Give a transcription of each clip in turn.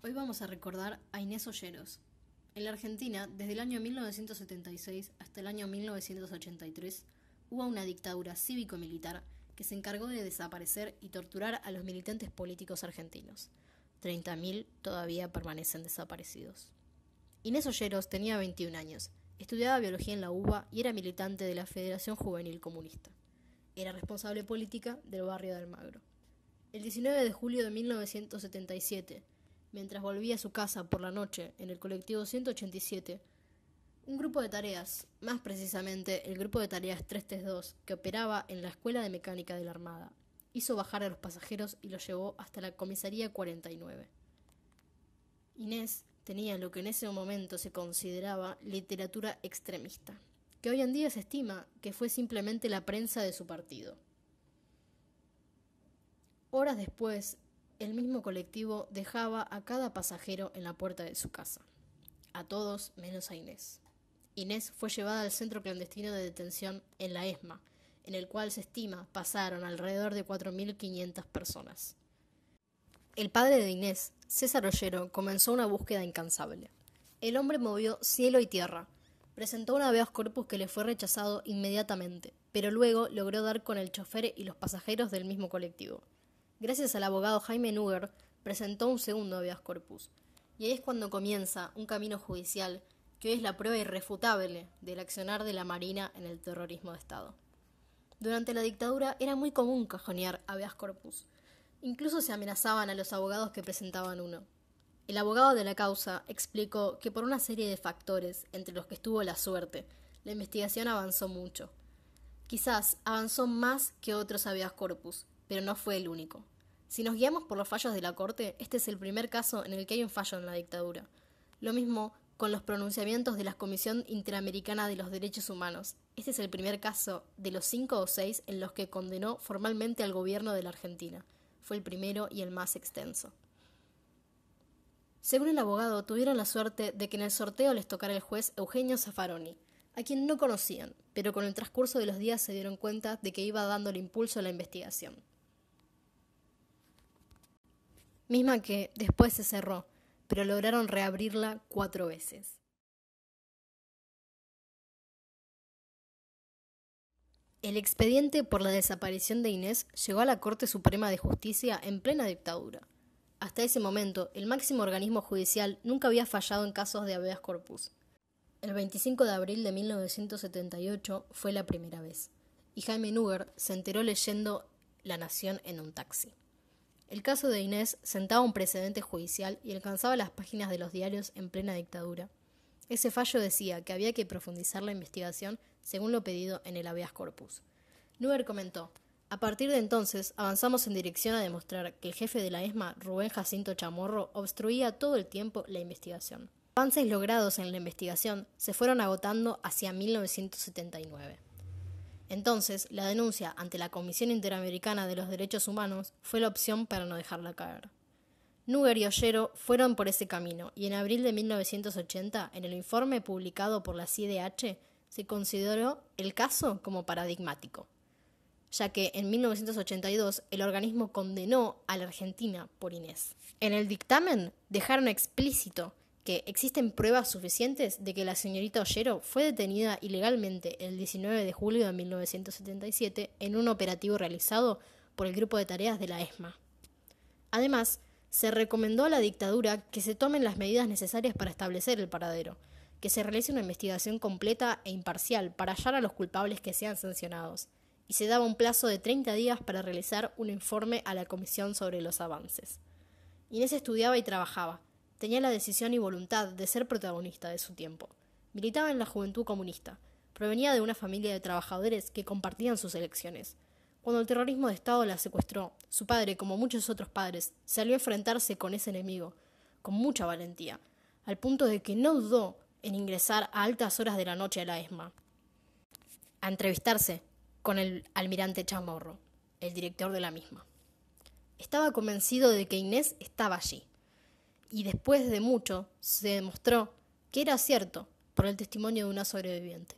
Hoy vamos a recordar a Inés Olleros. En la Argentina, desde el año 1976 hasta el año 1983, hubo una dictadura cívico-militar que se encargó de desaparecer y torturar a los militantes políticos argentinos. 30.000 todavía permanecen desaparecidos. Inés Olleros tenía 21 años, estudiaba biología en la UBA y era militante de la Federación Juvenil Comunista. Era responsable política del barrio de Almagro. El 19 de julio de 1977, mientras volvía a su casa por la noche en el colectivo 187, un grupo de tareas, más precisamente el grupo de tareas 332, que operaba en la Escuela de Mecánica de la Armada, hizo bajar a los pasajeros y los llevó hasta la comisaría 49. Inés tenía lo que en ese momento se consideraba literatura extremista, que hoy en día se estima que fue simplemente la prensa de su partido. Horas después, el mismo colectivo dejaba a cada pasajero en la puerta de su casa. A todos menos a Inés. Inés fue llevada al centro clandestino de detención en la ESMA, en el cual se estima pasaron alrededor de 4.500 personas. El padre de Inés, César Ollero, comenzó una búsqueda incansable. El hombre movió cielo y tierra. Presentó un habeas corpus que le fue rechazado inmediatamente, pero luego logró dar con el chofer y los pasajeros del mismo colectivo. Gracias al abogado Jaime Núger, presentó un segundo habeas corpus. Y ahí es cuando comienza un camino judicial que hoy es la prueba irrefutable del accionar de la Marina en el terrorismo de Estado. Durante la dictadura era muy común cajonear habeas corpus. Incluso se amenazaban a los abogados que presentaban uno. El abogado de la causa explicó que por una serie de factores, entre los que estuvo la suerte, la investigación avanzó mucho. Quizás avanzó más que otros habeas corpus, pero no fue el único. Si nos guiamos por los fallos de la Corte, este es el primer caso en el que hay un fallo en la dictadura. Lo mismo con los pronunciamientos de la Comisión Interamericana de los Derechos Humanos. Este es el primer caso de los 5 o 6 en los que condenó formalmente al gobierno de la Argentina. Fue el primero y el más extenso. Según el abogado, tuvieron la suerte de que en el sorteo les tocara el juez Eugenio Zaffaroni, a quien no conocían, pero con el transcurso de los días se dieron cuenta de que iba dando el impulso a la investigación. Misma que después se cerró, pero lograron reabrirla 4 veces. El expediente por la desaparición de Inés llegó a la Corte Suprema de Justicia en plena dictadura. Hasta ese momento, el máximo organismo judicial nunca había fallado en casos de habeas corpus. El 25 de abril de 1978 fue la primera vez, y Jaime Núger se enteró leyendo La Nación en un taxi. El caso de Inés sentaba un precedente judicial y alcanzaba las páginas de los diarios en plena dictadura. Ese fallo decía que había que profundizar la investigación según lo pedido en el habeas corpus. Núger comentó: a partir de entonces avanzamos en dirección a demostrar que el jefe de la ESMA, Rubén Jacinto Chamorro, obstruía todo el tiempo la investigación. Los avances logrados en la investigación se fueron agotando hacia 1979. Entonces, la denuncia ante la Comisión Interamericana de los Derechos Humanos fue la opción para no dejarla caer. Núger y Ollero fueron por ese camino, y en abril de 1980, en el informe publicado por la CIDH, se consideró el caso como paradigmático, ya que en 1982 el organismo condenó a la Argentina por Inés. En el dictamen dejaron explícito que existen pruebas suficientes de que la señorita Ollero fue detenida ilegalmente el 19 de julio de 1977 en un operativo realizado por el grupo de tareas de la ESMA. Además, se recomendó a la dictadura que se tomen las medidas necesarias para establecer el paradero, que se realice una investigación completa e imparcial para hallar a los culpables que sean sancionados, y se daba un plazo de 30 días para realizar un informe a la comisión sobre los avances. Inés estudiaba y trabajaba. Tenía la decisión y voluntad de ser protagonista de su tiempo. Militaba en la Juventud Comunista. Provenía de una familia de trabajadores que compartían sus elecciones. Cuando el terrorismo de Estado la secuestró, su padre, como muchos otros padres, salió a enfrentarse con ese enemigo, con mucha valentía, al punto de que no dudó en ingresar a altas horas de la noche a la ESMA, a entrevistarse con el almirante Chamorro, el director de la misma. Estaba convencido de que Inés estaba allí. Y después de mucho se demostró que era cierto por el testimonio de una sobreviviente.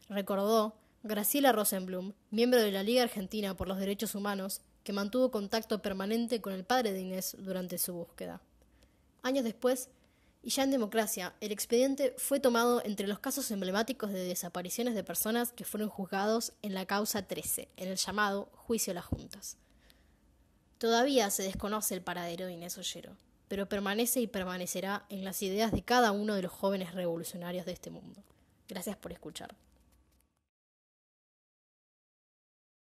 Recordó Graciela Rosenblum, miembro de la Liga Argentina por los Derechos Humanos, que mantuvo contacto permanente con el padre de Inés durante su búsqueda. Años después, y ya en democracia, el expediente fue tomado entre los casos emblemáticos de desapariciones de personas que fueron juzgados en la causa 13, en el llamado Juicio a las Juntas. Todavía se desconoce el paradero de Inés Ollero, pero permanece y permanecerá en las ideas de cada uno de los jóvenes revolucionarios de este mundo. Gracias por escuchar.